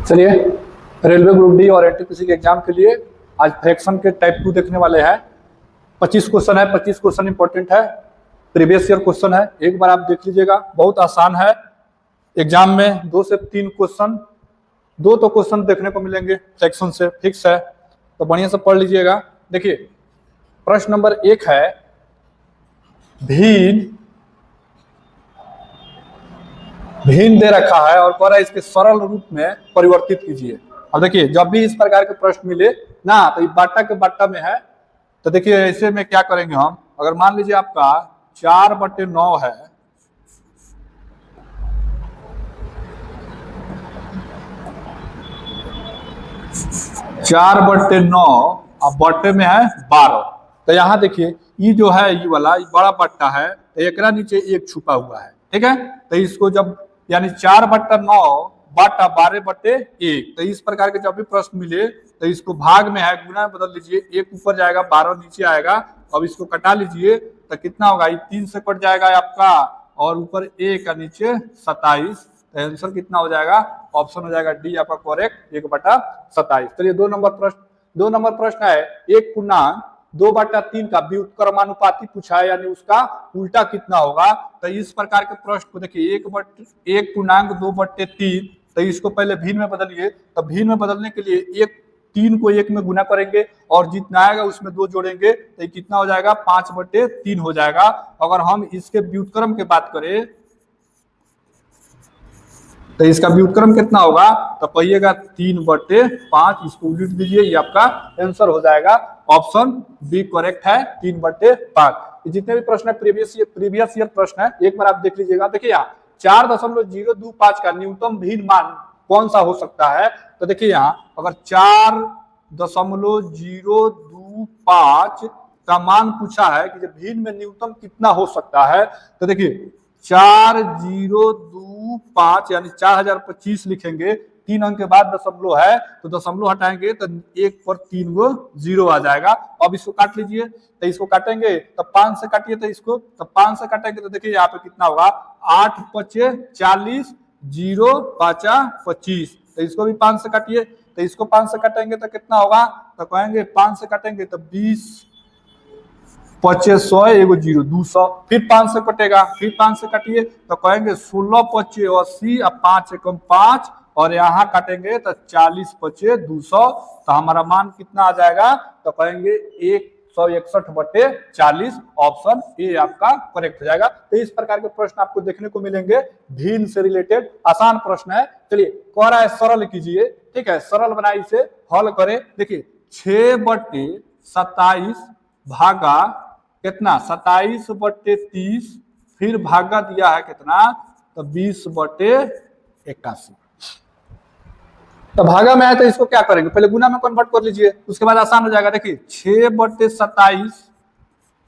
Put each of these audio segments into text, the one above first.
चलिए, railway group D और NTPC के एग्जाम के लिए आज फ्रैक्शन के टाइप 2 देखने वाले हैं। 25 क्वेश्चन है, 25 क्वेश्चन इंपॉर्टेंट है, प्रीवियस ईयर क्वेश्चन है। एक बार आप देख लीजिएगा, बहुत आसान है। एग्जाम में 2 से 3 क्वेश्चन, 2 तो क्वेश्चन देखने को मिलेंगे फ्रैक्शन से, फिक्स है, तो बढ़िया से पढ़ लीजिएगा। देखिए, प्रश्न नंबर 1 है, भिन्न दे रखा है और कह रहा है इसके सरल रूप में परिवर्तित कीजिए। अब देखिए, जब भी इस प्रकार के प्रश्न मिले ना, तो ये बाटा के बाटा में है, तो देखिए ऐसे में क्या करेंगे हम। अगर मान लीजिए आपका 4/9 है, अब बट्टे में है 12, तो यहाँ देखिए ये जो है, ये वाला ये बड़ा बट्टा है, तो एक नीचे 1 छुपा हुआ है, ठीक है। तो इसको जब यानी 4/9 बाटा 12/1, तो इस प्रकार के जब भी प्रश्न मिले तो इसको भाग में है, गुना में बदल लीजिए, 1 ऊपर जाएगा 12 नीचे आएगा। अब इसको कटा लीजिए तो कितना होगा, ये 3 से कट जाएगा आपका, और ऊपर 1 और नीचे 27, तो आंसर कितना हो जाएगा, ऑप्शन हो जाएगा डी आपका करेक्ट, 1/27। चलिए 2 नंबर प्रश्न है, 1 पूर्णांक 2/3 का व्युत्क्रमानुपाती पूछा है, यानी उसका उल्टा कितना होगा। तो इस प्रकार के प्रश्न को देखिए, 1 पूर्णांक 2/3, तो इसको पहले भिन्न में बदलिए। तो भिन्न में बदलने के लिए 3 को 1 में गुना करेंगे और जितना आएगा उसमें 2 जोड़ेंगे, तो ये कितना हो जाएगा, 5/3 हो जाएगा। अगर हम इसके व्युत्क्रम की बात करें तो इसका व्युत्क्रम कितना होगा, तो कहिएगा 3/5, इसको उलट दीजिए, ये आपका आंसर हो जाएगा, ऑप्शन बी करेक्ट है, 3/5। जितने भी प्रश्न है प्रीवियस ईयर प्रश्न है, एक बार आप देख लीजिएगा। देखिए यहाँ 4.025 का न्यूनतम भिन्न मान कौन सा हो सकता है। तो देखिए यहाँ अगर 4.025 का मान पूछा है कि भिन्न में न्यूनतम कितना हो सकता है, तो देखिए 4025 यानी 4025 लिखेंगे, 3 अंक के बाद दशमलव है, तो दशमलव हटाएंगे तो 1 पर 3 गो 0 आ जाएगा। अब इसको काट लीजिए, तो इसको काटेंगे तो 5 से काटिए, तो इसको तो 5 से काटेंगे तो देखिए यहाँ पे कितना होगा, 8 × 40, 0 5 25, तो इसको भी 5 से काटिए, तो इसको 5 से काटेंगे तो कितना होगा, तो कहेंगे 5 से काटेंगे तो 20 25 100 1 0 200, फिर 5 से कटेगा, फिर 5 से काटिए तो कहेंगे 16 25 80, अब 5 एकम 5, और यहाँ काटेंगे तो 40 25 200, तो हमारा मान कितना आ जाएगा, तो कहेंगे 161/40, ऑप्शन ए आपका करेक्ट हो जाएगा। तो इस प्रकार के प्रश्न आपको देखने को मिलेंगे, भिन्न से रिलेटेड आसान प्रश्न है। चलिए, कह रहा है सरल कीजिए, ठीक है, सरल बनाई से हल करें। देखिए 6/27 भागा कितना, 27/30, फिर भागा दिया है कितना, तो 20/81। तो भागा में आए तो इसको क्या करेंगे, पहले गुना में कन्वर्ट कर लीजिए, उसके बाद आसान हो जाएगा। देखिए 6/27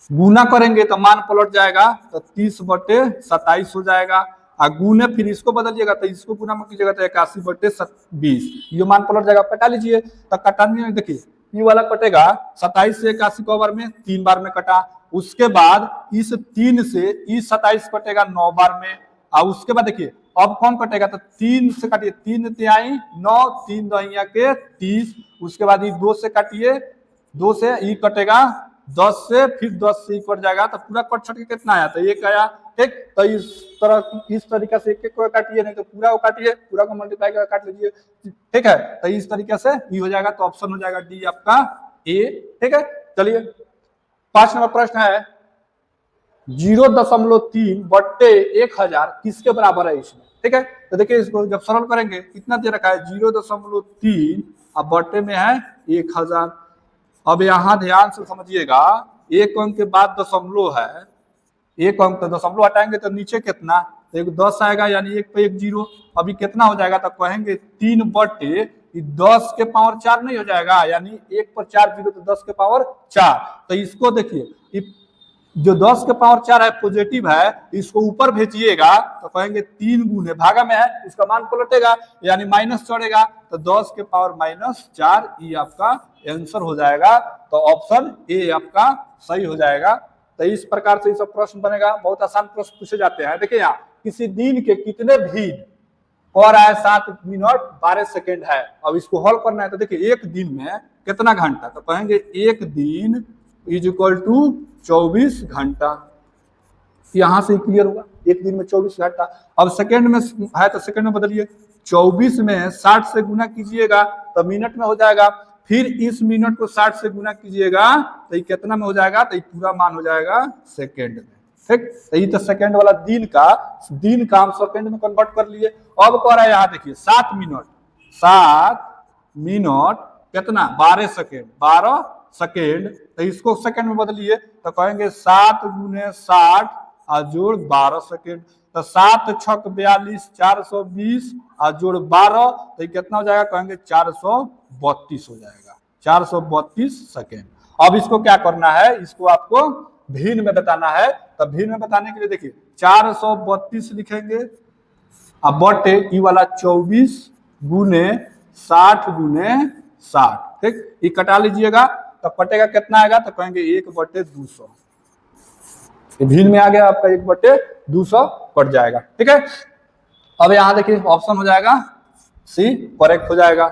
गुना करेंगे तो मान पलट जाएगा, तो 30/27 हो जाएगा। और गुने फिर इसको बदलिएगा, तो इसको गुना में कीजिएगा तो 81/20, ये मान पलट जाएगा। कटा लीजिए, तो कटाने में देखिए ये वाला कटेगा, 27 से 81 को बार में 3 बार में कटा, उसके बाद इस 3 से इस 27 कटेगा 9 बार में, और उसके बाद देखिए अब कौन कटेगा, तो 3 से काटिए, 3 तिहाई 9, 3 दहिया के 30, उसके बाद ये 2 से काटिए, 2 से ये कटेगा 10 से, फिर 10 से ये कट जाएगा, तो पूरा कट छट के कितना आया, तो 1 आया, ठीक। तो इस तरीके से एक को काटिए, नहीं तो पूरा को काटिए, पूरा को मल्टीप्लाई करके काट लीजिए, ठीक है। तो इस तरीके से ये हो जाएगा, तो ऑप्शन हो जाएगा डी आपका ए, ठीक है। चलिए 5 नंबर प्रश्न है, 0.3/1000 किसके बराबर है इसमें, ठीक है। तो देखिए इसको जब सरल करेंगे, कितना दे रखा है, 0.3, अब बट्टे में है 1000। अब यहाँ ध्यान से समझिएगा, 1 अंक के बाद दशमलव है, 1 अंक, तो दशमलव हटाएंगे तो नीचे कितना, तो 10 आएगा, यानी 1 पे 1 0। अभी कितना हो जाएगा, तो कहेंगे 3/10 के पावर 4 नहीं हो जाएगा, यानी 1 पर 4 0, तो 10 के पावर 4। तो इसको देखिए, जो 10 के पावर 4 है पॉजिटिव है, इसको ऊपर भेजिएगा तो कहेंगे 3 गुने, भागा में है, इसका मान पलटेगा यानी माइनस चढ़ेगा, तो 10 के पावर -4, ये आपका आंसर हो जाएगा। तो ऑप्शन ए आपका सही हो जाएगा। तो इस प्रकार से सब प्रश्न बनेगा, बहुत आसान प्रश्न पूछे जाते हैं। देखिए यहाँ किसी दिन के कितने भिन्न और आए 7 मिनट 12 सेकेंड है। अब इसको हल करना है तो देखिए एक दिन में कितना घंटा, तो कहेंगे एक दिन इज इक्वल टू 24 घंटा। यहां से क्लियर होगा, एक दिन में 24 घंटा। अब सेकेंड में है तो सेकेंड में बदलिए, 24 में 60 से गुना कीजिएगा तो मिनट में हो जाएगा, फिर इस मिनट को 60 से गुना कीजिएगा तो ये कितना में हो जाएगा, तो ये पूरा मान हो जाएगा सेकेंड में। ठीक, तो ये तो सेकेंड वाला दिन का हम सेकेंड में कन्वर्ट कर लिए। अब कह रहा है यहाँ देखिए 7 मिनट कितना 12 सेकेंड, 12 सेकेंड, तो इसको सेकेंड में बदलिए तो कहेंगे 7 गुने 60 और जोड़ 12 सेकेंड, तो 7 छक 42 420 और जोड़ 12 तो कितना हो जाएगा, कहेंगे 432 हो जाएगा, 432 सेकेंड। अब इसको क्या करना है, इसको आपको भिन्न में बताना है, तो भिन्न में बताने के लिए देखिए 432 लिखेंगे अब बटे ई वाला 24 गुने 60 गुने 60। ठीक, ये कटा लीजिएगा तो कटेगा कितना आएगा, तो कहेंगे 1/200। भिन्न में आ गया आपका 1/200 कट जाएगा। ठीक है, अब यहां देखिए ऑप्शन हो जाएगा सी करेक्ट हो जाएगा।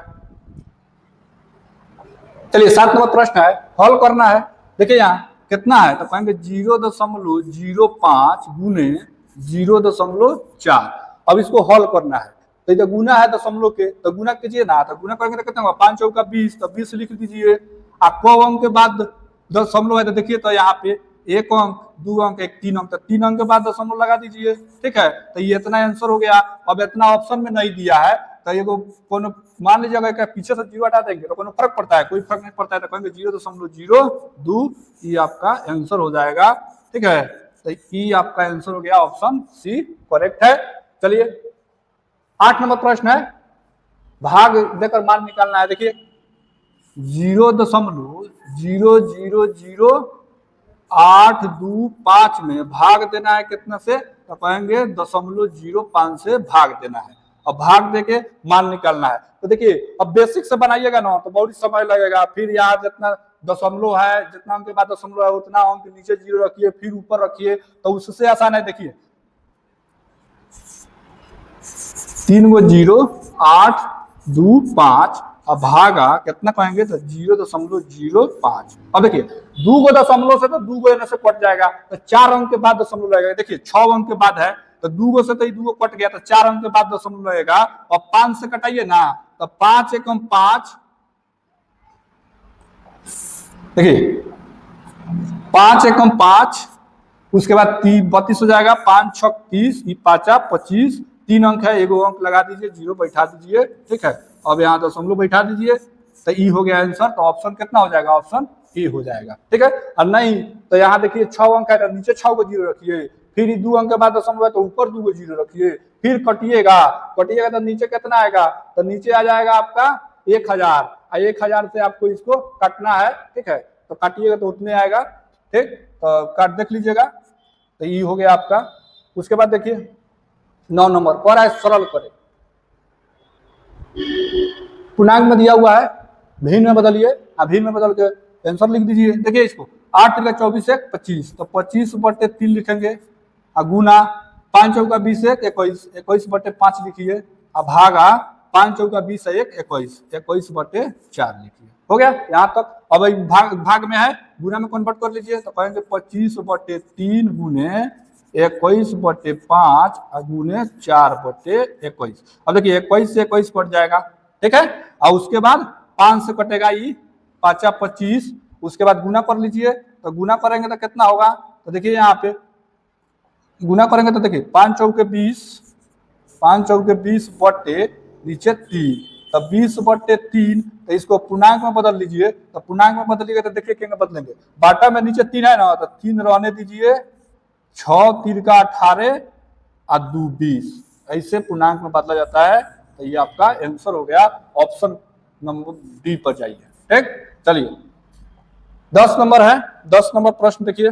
चलिए 7 नंबर प्रश्न है, हल करना है। देखिए यहाँ कितना है, तो कहेंगे 0.05 गुने 0.4। अब इसको हल करना है तो ये गुना है दशमलव के, तो गुना कीजिए ना, तो गुना करेंगे तो कितना होगा, 5 चौका 20, तो 20 लिख दीजिए। आपको अंक के बाद दशमलव है तो देखिए तो यहाँ पे 1 अंक 2 अंक 1 3 अंक, तो 3 अंक के बाद दशमलव लगा दीजिए। ठीक है, तो ये इतना आंसर हो गया। अब इतना ऑप्शन में नहीं दिया है तो ये कोनो मान लीजिएगा कि पीछे से 0 हटा देंगे तो कोनो फर्क पड़ता है, कोई फर्क नहीं पड़ता है, तो कहेंगे 0.02 ये आपका आंसर हो जाएगा। ठीक है, तो ये आपका आंसर हो गया, ऑप्शन सी करेक्ट है। चलिए 8 नंबर प्रश्न है, भाग देकर मान निकालना है। देखिए 0.0000825 में भाग देना है कितना से, तो कहेंगे 0.05 से भाग देना है। अब भाग देके मान निकालना है, तो देखिए अब बेसिक से बनाइएगा ना तो बहुत समय लगेगा। फिर यहाँ जितना दशमलव है, जितना अंक के बाद दशमलव है उतना अंक नीचे 0 रखिए, फिर ऊपर रखिए, तो उससे आसान है। देखिए 3 गो 0 8 2 5 अब भागा कितना कहेंगे, तो 0.05। अब देखिए 2 गो दशमलव से तो 2 गो से कट जाएगा, तो 4 अंक के बाद दशमलव लगेगा। देखिए 6 अंक के बाद है तो 2 गो से तो 2 गो कट गया, तो 4 अंक के बाद दशमलव लगेगा। और 5 से कटाइए ना, तो 5 एकम 5, देखिए 5 एकम 5, उसके बाद 32 हो जाएगा, 5 छक 30, 5 25, 3 अंक है, 1 अंक लगा दीजिए, 0 बैठा दीजिए। ठीक है, अब यहाँ दशमलव बैठा दीजिए, तो ई हो गया आंसर। तो ऑप्शन कितना हो जाएगा, ऑप्शन ई हो जाएगा। ठीक है, और नहीं तो यहाँ देखिए 6 अंक है तो नीचे 6 को 0 रखिए, फिर 2 अंक के बाद दशमलव है तो ऊपर 2 को 0 रखिए, फिर कटिएगा तो नीचे कितना आएगा, तो नीचे आ जाएगा आपका 1000, 1000 से आपको इसको काटना है। ठीक है, तो काटिएगा तो उतने आएगा। ठीक, तो काट देख लीजिएगा, तो ये हो गया आपका। उसके बाद देखिए 9 नंबर कह रहा है सरल करें, पूर्णांक में दिया हुआ है, भिन्न में बदलिए, भिन्न में बदल के आंसर लिख दीजिए। देखिए इसको 8 3 24 1 25, तो 25/3 लिखेंगे, गुना 5 चौका 20 1 21, 21/5 लिखिए, भागा 5 चौका 20 1 21, 21/4 लिखिए। हो गया यहाँ तक। अब भाग में है, गुना में कन्वर्ट कर लीजिए, तो कहेंगे 25/3 गुने 21/5 गुने 4/21। अब देखिए 21 से 21 कट जाएगा। ठीक है, और उसके बाद 5 से कटेगा ये 5 25, उसके बाद गुना कर लीजिए, तो गुना करेंगे तो कितना होगा, तो देखिए यहाँ पे गुना करेंगे तो देखिए 5 चौके 20, 5 चौके 20 बटे नीचे 3, तो 20/3, तो इसको पूर्णांक में बदल लीजिए, तो पूर्णांक में बदलिएगा तो देखिए क्या बदलेंगे, बाटा में नीचे 3 है ना, तो 3 रहने दीजिए, 6 3 का 18 और 2 20, ऐसे पूर्णांक में बदला जाता है। तो ये आपका आंसर हो गया, ऑप्शन नंबर डी पर जाइए। ठीक, चलिए 10 नंबर है, 10 नंबर प्रश्न देखिए,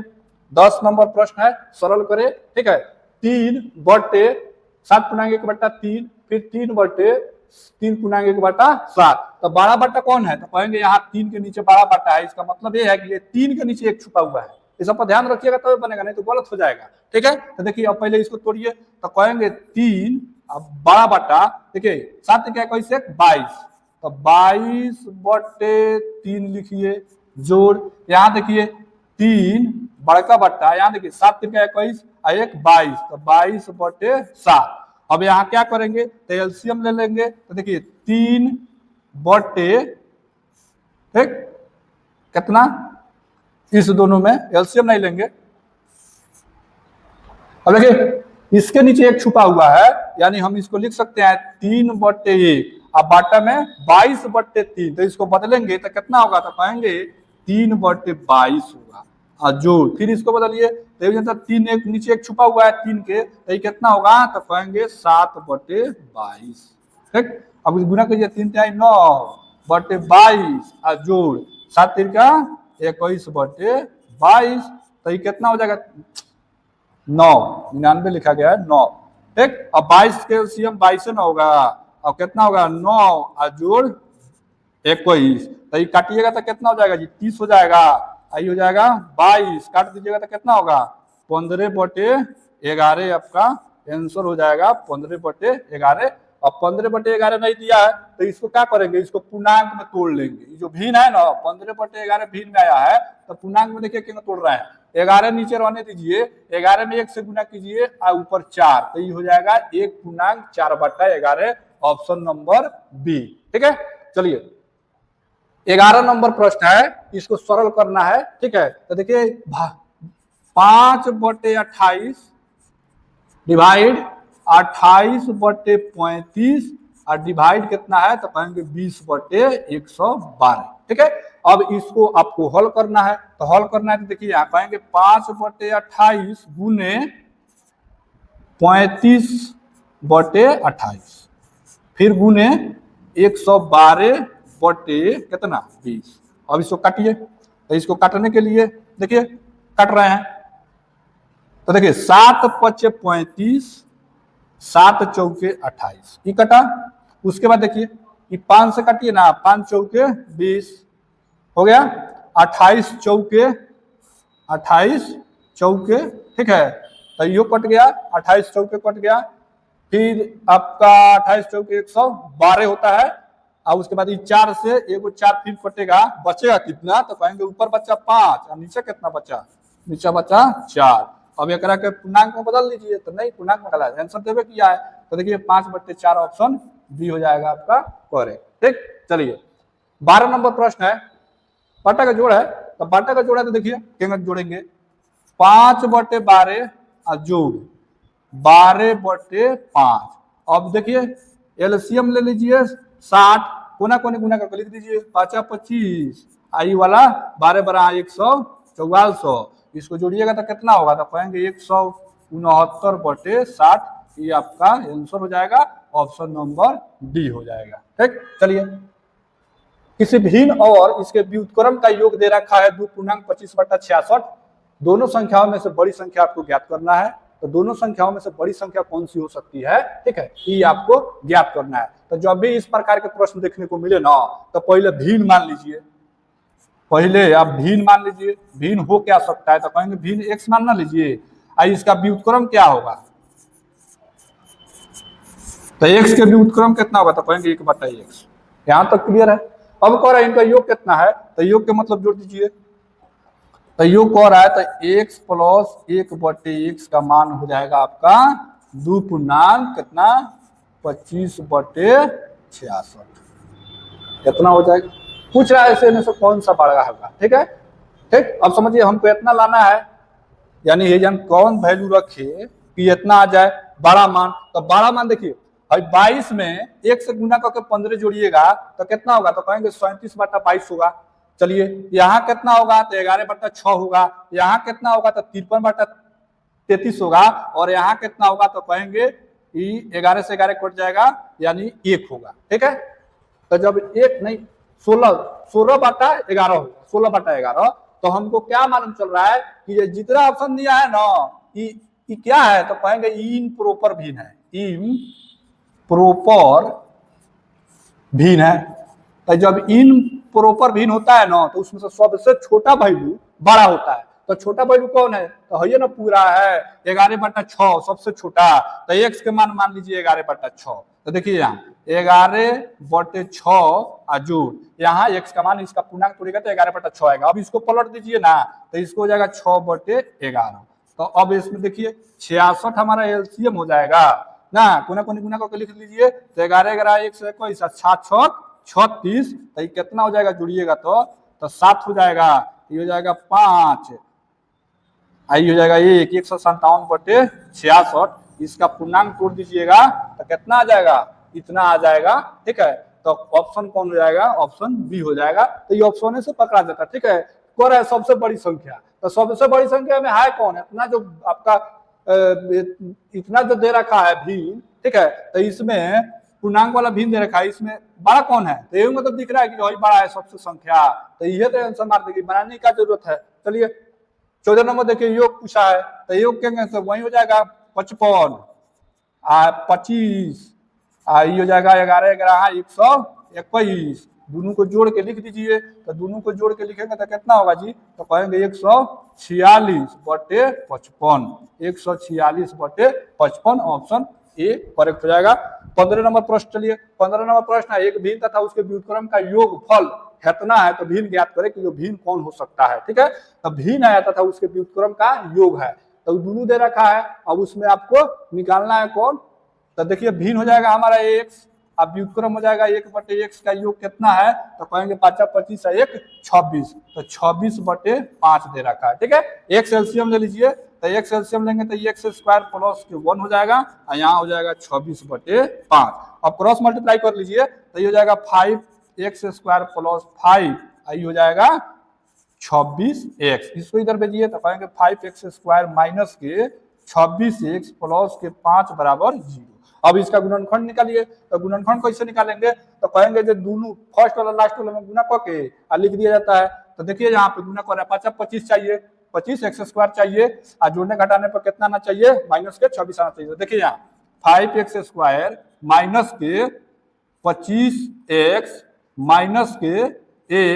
10 नंबर प्रश्न है, सरल करे। ठीक है, 3/7 पूर्णांक 1/3, फिर 3/3 पूर्णांक 1/7, तो 12 कौन है, तो कहेंगे यहाँ 3 के नीचे 12 है, इसका मतलब ये है कि ये 3 के नीचे 1 छुपा हुआ है। इस पर ध्यान रखिएगा तब बनेगा, नहीं तो गलत हो जाएगा। ठीक है, तो देखिए अब पहले इसको तोड़िए, तो कहेंगे 3 अब बड़ा बटा देखिए 7 क्या 21 22, तो 22/3 लिखिए जोड़, यहाँ देखिए 3 बड़का बट्टा, यहाँ देखिए 7 क्या 21 और 1 22, तो 22/7। अब यहाँ क्या करेंगे तो एलसीएम ले लेंगे, तो देखिए 3 बटे ठीक कितना, इस दोनों में एलसीएम नहीं लेंगे। अब देखिए इसके नीचे एक छुपा हुआ है, यानी हम इसको लिख सकते हैं 3/1, अब बाटा में 22/3, तो इसको बदलेंगे तो कितना होगा, तो कहेंगे 3/22 होगा और जोड़, फिर इसको बदलिए तो 3 एक नीचे एक छुपा हुआ है 3 के, तो ये कितना होगा, तो कहेंगे 7/22। ठीक, अब गुना कीजिए 3 × 9/22 और जोड़ 7 × 21/22, तो ये कितना हो जाएगा 9, 99 लिखा गया है 9। ठीक, अब 22 के एलसीएम 22 न होगा, अब कितना होगा 9 और जोड़ 21, तो ये काटिएगा तो कितना हो जाएगा जी 30 हो जाएगा, आई हो जाएगा 22, काट दीजिएगा तो कितना होगा 15/11, आपका आंसर हो जाएगा 15/11। अब 15/11 नहीं दिया है तो इसको क्या करेंगे, इसको पूर्णांक में तोड़ लेंगे। जो भिन्न है ना 15/11 भिन्न में आया है, तो पूर्णांक में देखिए क्यों तोड़ रहे हैं, 11 नीचे रहने दीजिए, 11 में 1 से गुना कीजिए और ऊपर 4, तो ये हो जाएगा 1/4/11, ऑप्शन नंबर बी। ठीक है, चलिए 11 नंबर प्रश्न है, इसको सरल करना है। ठीक है, तो देखिए 5/28 डिवाइड 28/35 और डिवाइड कितना है, तो कहेंगे 20/112। ठीक है, अब इसको आपको हल करना है, तो हल करना है तो देखिए यहाँ कहेंगे 5/28 गुने 35/28 फिर गुने 112 कितना 20। अब इसको काटिए, तो इसको काटने के लिए देखिए कट रहे हैं, तो देखिए 7×5 = 35, 7×4 = 28, ये कटा। उसके बाद देखिए ये 5 से काटिए ना, 5×4 = 20 हो गया, 28×4 ठीक है, तो यो कट गया, 28×4 कट गया, फिर आपका 28×4 112 होता है, और उसके बाद 4 से एगो 4 फिर कटेगा, बचेगा कितना, तो कहेंगे ऊपर बचा 5 और नीचे कितना बचा, नीचे बचा 4। अब एक के पूर्णांक में बदल लीजिए, तो नहीं पूर्णांक में गलत आंसर देवे किया है, तो देखिए 5/4 ऑप्शन बी हो जाएगा आपका करेक्ट। ठीक, चलिए 12 नंबर प्रश्न है, बाटा का जोड़ है, तो बाटा का जोड़ है तो देखिए क्या जोड़ेंगे 5/12 और जोड़ 12/5। अब देखिए एलसीएम ले लीजिए 60, कोना कोने गुना करके लिख दीजिए 5 × 25, आई वाला 12 × इसको जोड़िएगा तो कितना होगा, तो कहेंगे 169/60, ये आपका आंसर हो जाएगा, ऑप्शन नंबर डी हो जाएगा। ठीक, चलिए किसी भिन्न और इसके व्युत्क्रम का योग दे रखा है 2.25/66, दोनों संख्याओं में से बड़ी संख्या आपको ज्ञात करना है, तो दोनों संख्याओं में से बड़ी संख्या कौन सी हो सकती है, ठीक है, ये आपको ज्ञात करना है। तो जब भी इस प्रकार के प्रश्न देखने को मिले ना, तो पहले भिन्न मान लीजिए, पहले आप भिन्न मान लीजिए, भिन्न हो क्या सकता है, तो कहेंगे भिन्न x मान ना लीजिए, और इसका व्युत्क्रम क्या होगा, तो x के व्युत्क्रम कितना होगा, तो कहेंगे 1/x। यहां तक क्लियर है। अब कह रहा है इनका योग कितना है, तो योग के मतलब जोड़ दीजिए, तो योग कह रहा है तो x + 1/x का मान हो जाएगा आपका 2 पूर्णांक कितना 25/66, कितना हो जाएगा, पूछ रहा है ऐसे में से कौन सा बड़ा होगा। ठीक है, ठीक, अब समझिए हमको इतना लाना है, यानी ये जन कौन वैल्यू रखे कि इतना आ जाए बड़ा मान, तो बड़ा मान देखिए 22 में 1 से गुना करके 15 जोड़िएगा तो कितना होगा, तो कहेंगे 37/22 होगा। चलिए यहाँ कितना होगा, तो 11/6 होगा, यहाँ कितना होगा, तो 53/33 होगा, और यहाँ कितना होगा, तो कहेंगे 11 से 11 कट जाएगा, यानी 1 होगा। ठीक है, तो जब 1 नहीं 16/11 होगा, 16/11, तो हमको क्या मालूम चल रहा है कि ये जितना ऑप्शन दिया है ना, ये क्या है, तो कहेंगे इम्प्रॉपर भिन्न है, इम्प्रॉपर भिन्न है। तो जब इम्प्रॉपर भिन्न होता है ना, तो उसमें से सबसे छोटा वैल्यू बड़ा होता है, तो छोटा वैल्यू कौन है, तो है ना पूरा है 11/6 सबसे छोटा, तो x के मान मान लीजिए 11/6। तो देखिए यहाँ 11/6 जोड़, यहाँ x का मान इसका पूर्णांक तोड़ेगा तो 11/6 आएगा। अब इसको पलट दीजिए ना, तो इसको हो जाएगा 6/11। तो अब इसमें देखिए 66 हमारा एलसीएम हो जाएगा ना, कोना कोनी गुना करके लिख लीजिए, तो 11 11 121 7 6 36, तो ये कितना हो जाएगा जुड़िएगा तो 7 हो जाएगा, ये हो जाएगा 5, आई हो जाएगा 157/66, इसका पूर्णांक तोड़ दीजिएगा तो कितना आ जाएगा, इतना आ जाएगा। ठीक है, तो ऑप्शन कौन हो जाएगा, ऑप्शन बी हो जाएगा। तो ये ऑप्शन से पकड़ा जाता है। ठीक है, कौन है सबसे बड़ी संख्या, तो सबसे बड़ी संख्या में है कौन है, इतना जो आपका इतना जो दे रखा है भिन्न। ठीक है, तो इसमें पूर्णांक वाला भिन्न दे रखा है, इसमें बड़ा कौन है, तो ये मतलब दिख रहा है कि वही बड़ा है सबसे संख्या, तो ये तो आंसर मार देगी, बनाने का जरूरत है। चलिए 14 नंबर देखिए, योग पूछा है, तो योग क्या तो वही हो जाएगा 55 25, ये हो जाएगा 11 11 121, दोनों को जोड़ के लिख दीजिए, तो दोनों को जोड़ के लिखेंगे तो कितना होगा जी, तो कहेंगे 146/55, 146/55, ऑप्शन ए करेक्ट हो जाएगा। 15 नंबर प्रश्न, चलिए 15 नंबर प्रश्न है, एक भिन्न तथा उसके व्युत्क्रम का योगफल कितना है, तो भिन्न ज्ञात करें कि जो भिन्न कौन हो सकता है। ठीक है, तो भिन्न है तथा उसके व्युत्क्रम का योग है, तो दोनों दे रखा है, अब उसमें आपको निकालना है कौन, तो देखिए भिन्न हो जाएगा हमारा x, अब व्युत्क्रम हो जाएगा 1/x का योग कितना है, तो कहेंगे 5 25 1 26, तो 26/5 दे रखा है। ठीक है, x एलसीएम ले लीजिए, तो x एलसीएम लेंगे तो x स्क्वायर प्लस 1 हो जाएगा, और यहाँ हो जाएगा 26/5। अब क्रॉस मल्टीप्लाई कर लीजिए, तो ये हो जाएगा 5x स्क्वायर प्लस 5, ये हो जाएगा 26x, इसको इधर भेजिए, तो कहेंगे 5x स्क्वायर माइनस के 26x प्लस के 5 बराबर 0। अब इसका गुणनखंड निकालिए, तो गुणनखंड कैसे निकालेंगे, तो कहेंगे जो दोनों फर्स्ट वाला लास्ट वाला में गुना करके लिख दिया जाता है। तो देखिए यहाँ पे गुना कर रहा है, 5 25 चाहिए, 25x स्क्वायर चाहिए, और जोड़ने घटाने पर कितना आना चाहिए, माइनस के 26 आना चाहिए। तो देखिए यहाँ 5x स्क्वायर माइनस के 25x माइनस के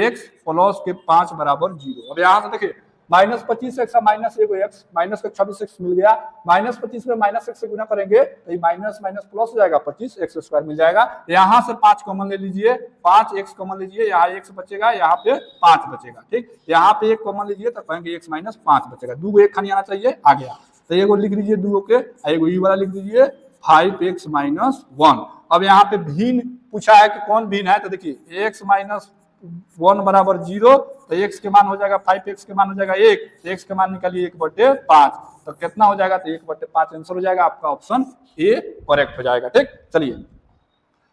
x प्लस के 5 बराबर 0। अब यहाँ से देखिए minus 25x minus x minus का 26x मिल गया, माइनस 25 में माइनस x से गुना करेंगे तो ये माइनस माइनस प्लस हो जाएगा, 25x स्क्वायर मिल जाएगा। यहाँ से 5 कॉमन ले लीजिए, 5x कॉमन लीजिए, यहाँ x बचेगा, यहाँ पे 5 बचेगा। ठीक, यहाँ पे 1 कॉमन लीजिए तो कहेंगे x माइनस 5 बचेगा, 2 एक खानी आना चाहिए, आ गया। तो एगो लिख लीजिए 2 के, एगो ई वाला लिख दीजिए 5x माइनस 1। अब यहाँ पे भिन्न पूछा है कि कौन भिन्न है, तो देखिए x माइनस 1 बराबर 0, तो x के मान हो जाएगा 5x के मान हो जाएगा 1, x के मान निकालिए 1/5, तो कितना हो जाएगा, तो 1/5 आंसर हो जाएगा, आपका ऑप्शन ए करेक्ट हो जाएगा। ठीक, चलिए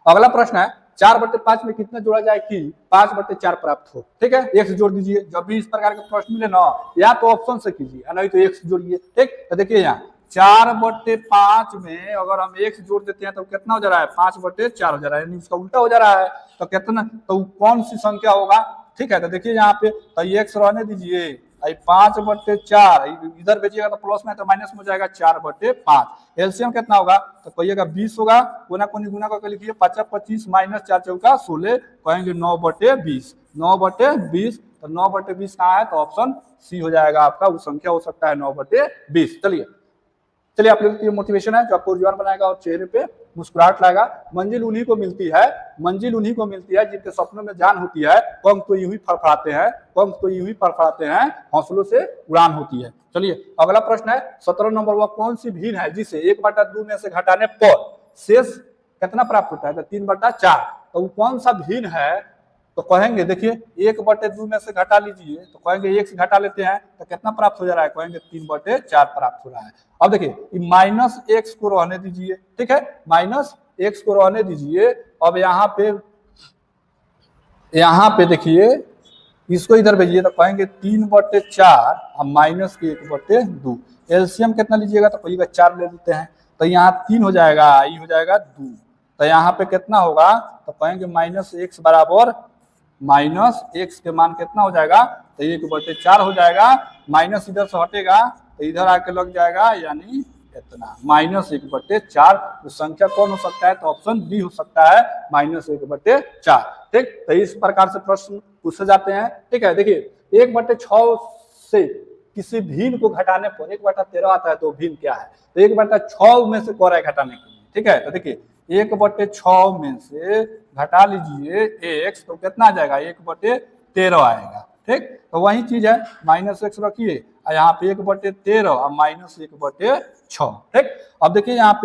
अगला प्रश्न है, 4/5 में कितना जोड़ा जाए कि 5/4 प्राप्त हो। ठीक है, x जोड़ दीजिए, जब भी इस प्रकार के प्रश्न मिले ना, या तो ऑप्शन से कीजिए, नहीं तो x जोड़िए। ठीक, तो देखिए यहाँ 4/5 में अगर हम x जोड़ देते हैं तो कितना हो जा रहा है, 5/4 हो जा रहा है, यानी इसका उल्टा हो जा रहा है, तो कितना, तो कौन सी संख्या होगा। ठीक है, तो देखिए यहाँ पे, तो x रहने दीजिए, 5/4 इधर भेजिएगा तो प्लस में, तो माइनस में हो जाएगा 4/5। एलसीएम कितना होगा, तो कहिएगा 20 होगा, कोना कोनी गुना करके लिखिए, 5 25 माइनस 4 चौका 16, कहेंगे 9/20, 9/20, तो 9/20 कहाँ है, तो ऑप्शन सी हो जाएगा आपका, वो संख्या हो सकता है 9/20। चलिए आप लोग की मोटिवेशन है जो आपको ऊर्जावान बनाएगा और चेहरे पे मुस्कुराहट लाएगा। मंजिल उन्हीं को मिलती है, मंजिल उन्हीं को मिलती है जिनके सपनों में जान होती है, पंख तो यूं ही फड़फड़ाते हैं, पंख तो यूं ही फड़फड़ाते हैं, हौसलों से उड़ान होती है। चलिए अगला प्रश्न है 17 नंबर, वह कौन सी भिन्न है जिसे 1/2 में से घटाने पर शेष कितना प्राप्त होता है, तो 3/4, तो वो कौन सा भिन्न है, तो कहेंगे देखिए 1/2 में से घटा लीजिए, तो कहेंगे 1 से घटा लेते हैं तो कितना प्राप्त हो जा रहा है, कहेंगे 3/4 प्राप्त हो रहा है। अब देखिए माइनस x को रहने दीजिए, ठीक है, माइनस x को रहने दीजिए। अब यहाँ पे देखिए इसको इधर भेजिए, तो कहेंगे 3/4 और माइनस के 1/2, एलसीएम कितना लीजिएगा, तो कहिएगा 4 ले लेते हैं, तो यहाँ 3 हो जाएगा, ये हो जाएगा 2, तो यहाँ पे कितना होगा, तो कहेंगे माइनस x बराबर माइनस x के मान कितना हो जाएगा, तो 1/4 हो जाएगा, माइनस इधर से हटेगा तो इधर आके लग जाएगा, यानी इतना माइनस 1/4। तो संख्या कौन हो सकता है, तो ऑप्शन बी हो सकता है, माइनस 1/4। ठीक, तो इस प्रकार से प्रश्न पूछे जाते हैं। ठीक है, देखिए 1/6 से किसी भिन्न को घटाने पर 1/13 आता है तो भिन्न क्या है, तो 1/6 में से कह रहा है घटाने के लिए, ठीक है। तो देखिए 1/6 में से घटा लीजिए x, तो कितना आ जाएगा 1/13 आएगा, ठीक। तो वही चीज है, -x रखिए और यहाँ पे 1/13 और -1/6, ठीक। अब देखिए यहाँ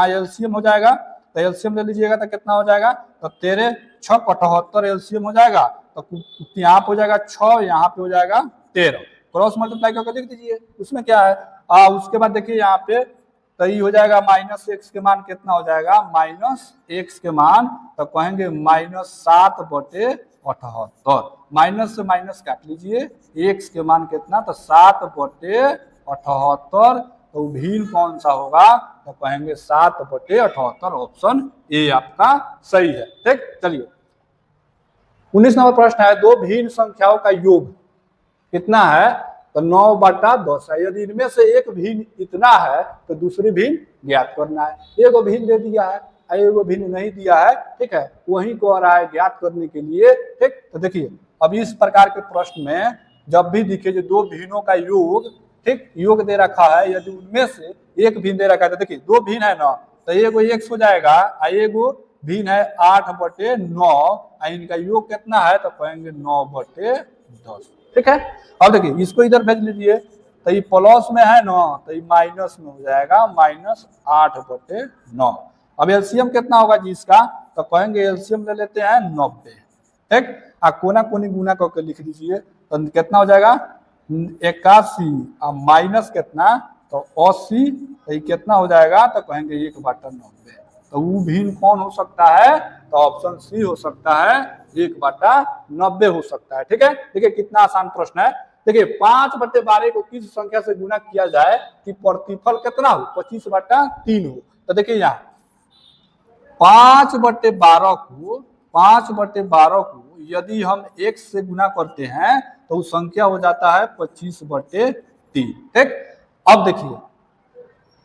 एलसीएम हो जाएगा, तो एलसीएम ले लीजिएगा तो कितना हो जाएगा, तो 13 6 78 एलसीएम हो जाएगा, तो यहाँ पे हो जाएगा 6, यहाँ पे हो जाएगा 13, क्रॉस मल्टीप्लाई करके लिख दीजिए, उसमें क्या है। उसके बाद देखिए यहाँ पे तो ये हो जाएगा -x के मान कितना हो जाएगा, -x के मान तो कहेंगे -7/78, माइनस से माइनस काट लीजिए, x के मान कितना, तो 7/78, तो भिन्न कौन सा होगा, तो कहेंगे 7/78, ऑप्शन ए आपका सही है, ठीक। चलिए 19 नंबर प्रश्न है, दो भिन्न संख्याओं का योग कितना है, तो 9/10 है। यदि इनमें से एक भिन्न इतना है तो दूसरी भिन्न ज्ञात करना है। एगो भिन्न दे दिया है, एगो भिन्न नहीं दिया है, ठीक है, वही कह रहा है ज्ञात करने के लिए, ठीक। तो देखिए अब इस प्रकार के प्रश्न में जब भी दिखे जो दो भिन्नों का योग, ठीक, योग दे रखा है, यदि उनमें से एक भिन्न दे रखा है, तो देखिए दो भिन्न है ना, तो एगो x हो जाएगा, एगो भिन्न है 8/9, इनका योग कितना है, तो कहेंगे 9/10, ठीक है। अब देखिए इसको इधर भेज लीजिए, तो ये प्लस में है ना, तो ये माइनस में हो जाएगा, -8/9। अब एलसीएम कितना होगा जी इसका, तो कहेंगे एलसीएम ले लेते हैं 90, ठीक। कोना कोनी गुना करके लिख दीजिए, तो कितना हो जाएगा 81 और माइनस कितना, तो 80, तो ये कितना हो जाएगा, तो कहेंगे 1/90, तो वो भिन्न कौन हो सकता है, तो ऑप्शन सी हो सकता है, 1/90 हो सकता है, ठीक है। देखिए कितना आसान प्रश्न है। देखिए 5/12 को किस संख्या से गुना किया जाए कि प्रतिफल कितना हो, 25/3 हो, तो देखिए यहाँ 5/12 को यदि हम x से गुना करते हैं तो वो संख्या हो जाता है 25/3, ठीक। अब देखिए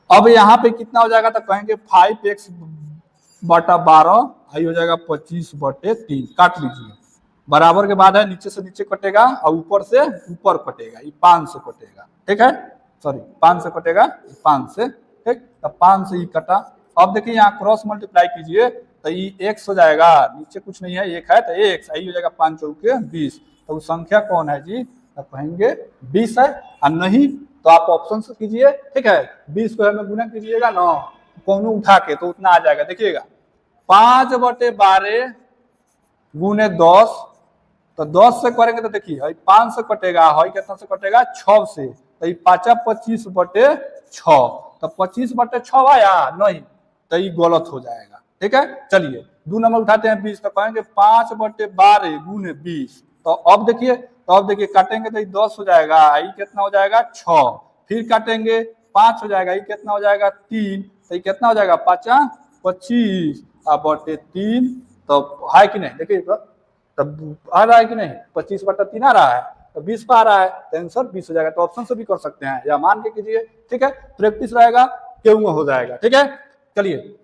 अब यहाँ पे कितना हो जाएगा, तो कहेंगे 5x/12 आई हो जाएगा 25/3, काट लीजिए, बराबर के बाद है नीचे से नीचे कटेगा और ऊपर से ऊपर कटेगा, ये 5 से कटेगा, ठीक है, सॉरी 5 से कटेगा, 5 से, ठीक। तो 5 से ये कटा। अब देखिए यहाँ क्रॉस मल्टीप्लाई कीजिए, तो ये x हो जाएगा, नीचे कुछ नहीं है, एक है तो x, आई हो जाएगा 5 चौके 20, तो संख्या कौन है जी, तो कहेंगे 20 है, और नहीं तो आप ऑप्शन से कीजिए, ठीक है, 20 को हमें गुना कीजिएगा ना कौन उठा के, तो उतना आ जाएगा। देखिएगा 5/12 गुने 10, तो 10 से करेंगे तो देखिए 5 से कटेगा, है कितना से कटेगा 6 से, तो ये 25/6, तो 25/6 आया नहीं, तो ये गलत हो जाएगा, ठीक है। चलिए 2 नंबर उठाते हैं 20, तो कहेंगे 5/12 गुने 20, तो अब देखिए काटेंगे तो ये 10 हो जाएगा, ये कितना हो जाएगा 6, फिर काटेंगे 5 हो जाएगा, ये कितना हो जाएगा 3, तो ये कितना हो जाएगा 5 25/3, तो है कि नहीं, देखिए तब आ रहा है कि नहीं, 25/3 आ रहा है, तो 20 पर आ रहा है, तो आंसर 20 हो जाएगा। तो ऑप्शन से भी कर सकते हैं या मान के कीजिए, ठीक है, प्रैक्टिस रहेगा क्यों हो जाएगा, ठीक है। चलिए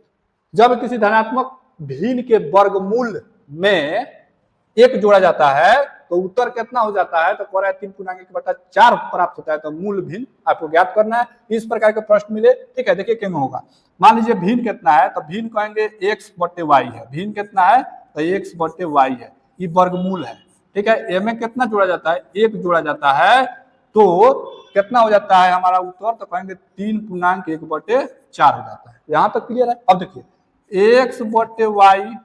जब किसी धनात्मक भिन्न के वर्गमूल में 1 जोड़ा जाता है तो उत्तर कितना हो जाता है, तो कह रहा है 3/4 प्राप्त होता है, तो मूल भिन्न आपको ज्ञात करना है। इस प्रकार के प्रश्न मिले, ठीक है, देखिए क्यों होगा। मान लीजिए भिन्न कितना है, तो भिन्न कहेंगे x/y है, भिन्न कितना है, तो x/y है, ये वर्गमूल है, ठीक है। ए में कितना जोड़ा जाता है, 1 जोड़ा जाता है, तो कितना हो जाता है हमारा उत्तर, तो कहेंगे 3/1/4 हो जाता है। यहाँ तक क्लियर है। अब देखिए x/y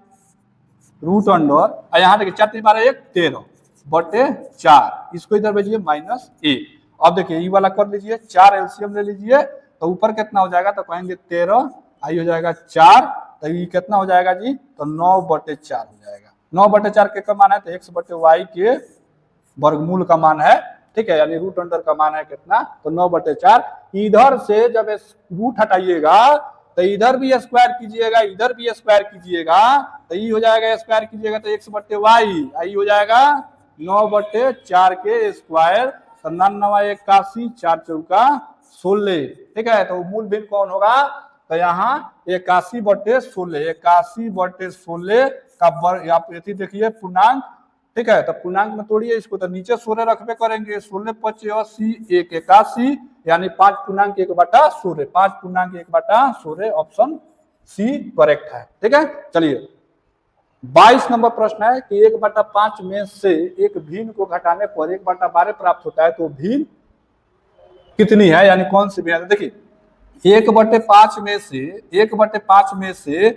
रूट अंडर, यहाँ देखिए 4×1 13/4, इसको इधर भेजिए -1। अब देखिए ये वाला कर लीजिए, 4 एलसीएम ले लीजिए, तो ऊपर कितना हो जाएगा, तो कहेंगे 13, आई हो जाएगा 4, तो ये कितना हो जाएगा जी, तो 9/4 हो जाएगा। 9/4 के मान है, तो x/y के वर्गमूल का मान है, ठीक है, यानी रूट अंडर का मान है कितना, तो 9/4। इधर से जब रूट हटाइएगा तो इधर भी स्क्वायर कीजिएगा, इधर भी स्क्वायर कीजिएगा, तो ये हो जाएगा स्क्वायर कीजिएगा तो x/y, आई हो जाएगा 9/4 के स्क्वायर, 9981, 4 चौका 16, ठीक है। तो मूल भिन्न कौन होगा, तो यहाँ 81/16, 81/16 का वर्ग, आप देखिए पूर्णांक ठीक है, तो पूर्णांक में तोड़िए इसको, तो नीचे 16 रखबे करेंगे, 16 पचे 80 1 81, यानी 5.1/16, 5.1/16, ऑप्शन सी करेक्ट है। ठीक है, चलिए 22 नंबर प्रश्न है कि 1/5 में से एक भिन्न को घटाने पर 1/12 प्राप्त होता है, तो भिन्न कितनी है, यानी कौन सी भिन्न? देखिए 1/5 में से 1/5 में से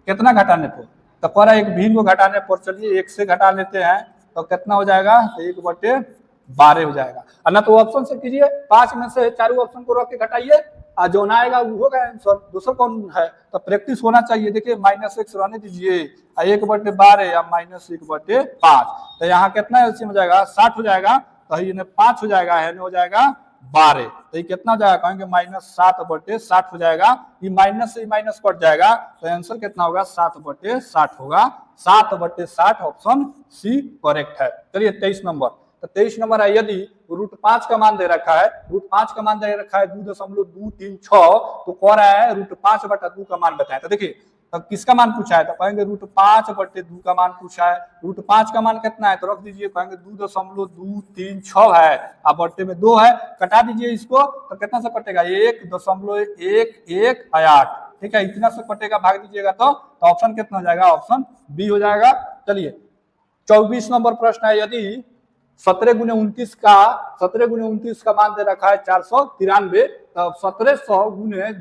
कितना घटाने पर, तो कह रहा है एक भिन्न को घटाने पर, चलिए 1 से घटा लेते हैं तो कितना हो जाएगा, तो 1/12 हो जाएगा। ना तो ऑप्शन से कीजिए, 5 में से चारों ऑप्शन को रख के घटाइए, जो ना आएगा वो होगा आंसर, दूसरा कौन है, तो प्रैक्टिस होना चाहिए। देखिए -x रहने दीजिए, 1/12 या -1/5, तो यहाँ कितना एलसीएम हो जाएगा, 60 हो जाएगा, तो ये 5 हो जाएगा, है हो जाएगा 12, तो ये कितना हो जाएगा, कहेंगे -7/60 हो जाएगा, ये माइनस से माइनस कट जाएगा, तो आंसर कितना होगा, 7/60 होगा, 7/60 ऑप्शन सी करेक्ट है। चलिए 23 नंबर, तो 23 नंबर है, यदि √5 का मान दे रखा है, √5 का मान दे रखा है 2.236, तो कह रहा है √5/2 का मान बताए, तो देखिए तो किसका मान पूछा है, तो कहेंगे √5/2 का मान पूछा है, √5 का मान कितना है, तो रख दीजिए, कहेंगे 2.236 है, अब बट्टे में 2 है, कटा दीजिए इसको, तो कितना से कटेगा, 1.118, ठीक है, इतना से कटेगा, भाग दीजिएगा तो ऑप्शन कितना हो जाएगा, ऑप्शन बी हो जाएगा। चलिए 24 नंबर प्रश्न है, यदि 17x29 का मान दे रखा है 493, तब 1700 गुने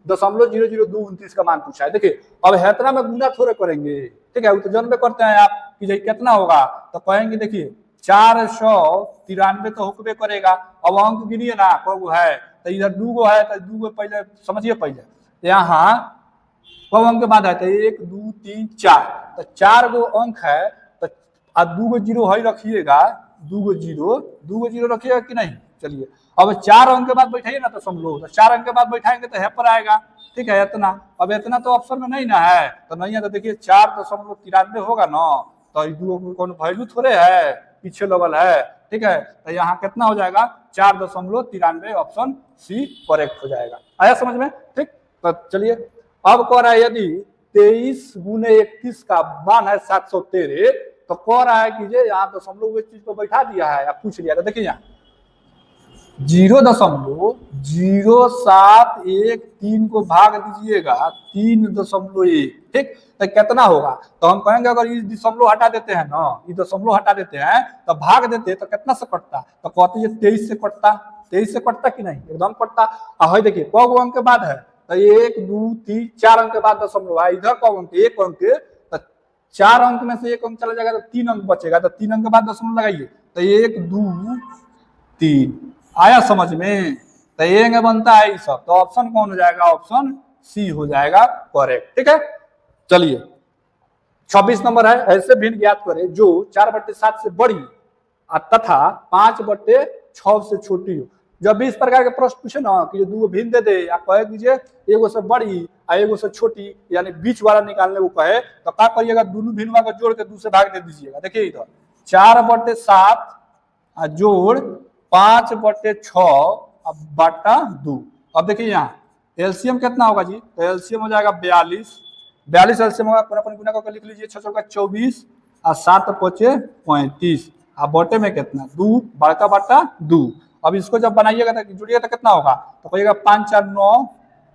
0.00229 का मान पूछा है। देखिए अब हेतरा में गुना थोड़े करेंगे, ठीक है, तो जन्म करते हैं आप कि कितना होगा, तो कहेंगे देखिए 493 तो होकबे करेगा, अब अंक गिनिए ना कब है, तो इधर 2 है, तो 2 पहले समझिए, पहले यहाँ कब अंक के बाद है, तो 1 2 3 4, तो 4 गो अंक है, तो 2 जीरो है रखिएगा, 2 जीरो रखिएगा कि नहीं। चलिए अब 4 अंक के बाद बैठाइए ना, तो समझो, तो 4 अंक के बाद बैठाएंगे तो पर आएगा, ठीक है, इतना, अब इतना तो ऑप्शन में नहीं ना है, तो नहीं है, तो देखिए 4.93 होगा ना, तो कौन वैल्यू थोड़े है, पीछे लेवल है, ठीक है, तो यहाँ कितना हो जाएगा, 4.93, ऑप्शन सी करेक्ट हो जाएगा। आया समझ में, ठीक। तो चलिए अब कह रहा है, यदि 23 गुने 31 का मान है 713, तो कह रहा है कि यहाँ दशमलव इस चीज को बैठा दिया है, आप पूछ लिया, तो देखिए यहाँ 0.0713 को भाग दीजिएगा 3.1, ठीक, तो कितना होगा, तो हम कहेंगे अगर ये दशमलव हटा देते हैं ना, ये दशमलव हटा देते हैं तो भाग देते तो कितना से कटता, तो कहते हैं 23 से कटता, 23 से कटता कि नहीं, एकदम कटता। देखिए कौ अंक के बाद है, तो 1 2 3 4 अंक के बाद दशमलव है, इधर कौ अंक, 1 अंक, तो 4 अंक में से 1 अंक चला जाएगा, तो 3 अंक बचेगा, तो 3 अंक के बाद दशमलव लगाइए, तो 1 2 3, आया समझ में, तो ये बनता है ये सब, तो ऑप्शन कौन हो जाएगा, ऑप्शन सी हो जाएगा करेक्ट, ठीक है। चलिए 26 नंबर है, ऐसे भिन्न ज्ञात करें जो 4/7 से बड़ी तथा 5/6 से छोटी हो। जब भी इस प्रकार के प्रश्न पूछे ना कि दो भिन्न दे दे, या कहे दीजिए एगो से बड़ी और एगो से छोटी, यानी बीच वाला निकालने को कहे, तो क्या करिएगा, दोनों भिन्नवा को जोड़ के दूसरे भाग दे दीजिएगा। देखिए इधर 4/7 जोड़ 5/6/2। अब देखिए यहाँ एलसीएम कितना होगा जी, तो एलसीएम हो जाएगा 42 एलसीएम होगा, अपन गुना करके लिख लीजिए, 6 चौका 24 और 7 पचे 35, और बटे में कितना 2, बड़का बटा 2। अब इसको जब बनाइएगा तो जुड़िएगा तो कितना होगा, तो कहिएगा 5 4 9,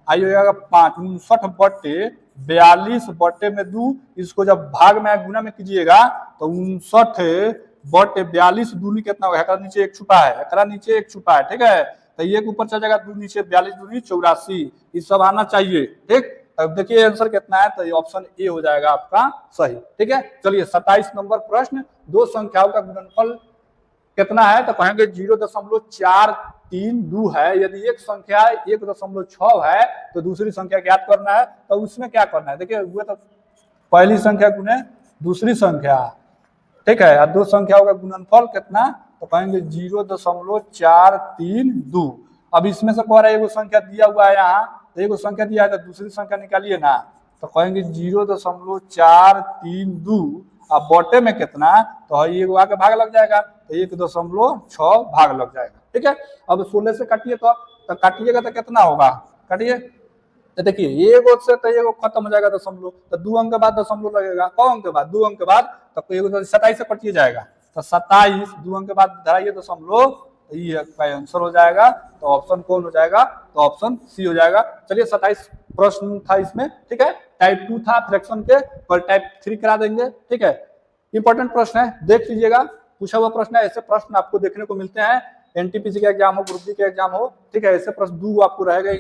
आई होगा 5, 59/42 बटे में 2। इसको जब भाग में गुना में कीजिएगा तो 59/42 दूनी कितना होगा, एकरा नीचे 1 छुपा है, एकरा नीचे 1 छुपा है, ठीक है, तो ये ऊपर चल जाएगा 2 नीचे, 42 दूनी 84, ये सब आना चाहिए, ठीक। अब देखिए आंसर कितना है, तो ये ऑप्शन ए हो जाएगा आपका सही, ठीक है। चलिए 27 नंबर प्रश्न, दो संख्याओं का गुणनफल कितना है, तो कहेंगे 0.432 है। यदि एक संख्या 1.6 है तो दूसरी संख्या ज्ञात करना है, तो उसमें क्या करना है, देखिए वो तो पहली संख्या गुने दूसरी संख्या, ठीक है, और दो संख्याओं का गुणनफल कितना, तो कहेंगे 0.432। अब इसमें से कह रहा है एगो संख्या दिया हुआ है यहाँ, तो एगो संख्या दिया है तो दूसरी संख्या निकालिए ना, तो कहेंगे 0.432 अब बटे में कितना, तो ये आगे भाग लग जाएगा, तो 1.6 भाग लग जाएगा, ठीक है। अब 16 से काटिए, तो काटिएगा तो कितना होगा, काटिए, तो देखिए एगो से तो एगो खत्म हो जाएगा दशमलव, तो 2 अंक के बाद दशमलव लगेगा, कौ अंक के बाद 2 अंक के बाद, तो एगो 27 से कटिए जाएगा, तो 27 2 अंक के बाद धराइए दशमलव, तो ये आंसर हो जाएगा। तो ऑप्शन कौन हो जाएगा, तो ऑप्शन सी हो जाएगा। चलिए 27 प्रश्न था इसमें, ठीक है, टाइप 2 था फ्रैक्शन के, और टाइप 3 करा देंगे, ठीक है। इंपॉर्टेंट प्रश्न है, देख लीजिएगा, पूछा हुआ प्रश्न है, ऐसे प्रश्न आपको देखने को मिलते हैं, एनटीपीसी का एग्जाम हो, ग्रुप डी का एग्जाम हो, ठीक है, ऐसे प्रश्न 2 आपको रहेगा।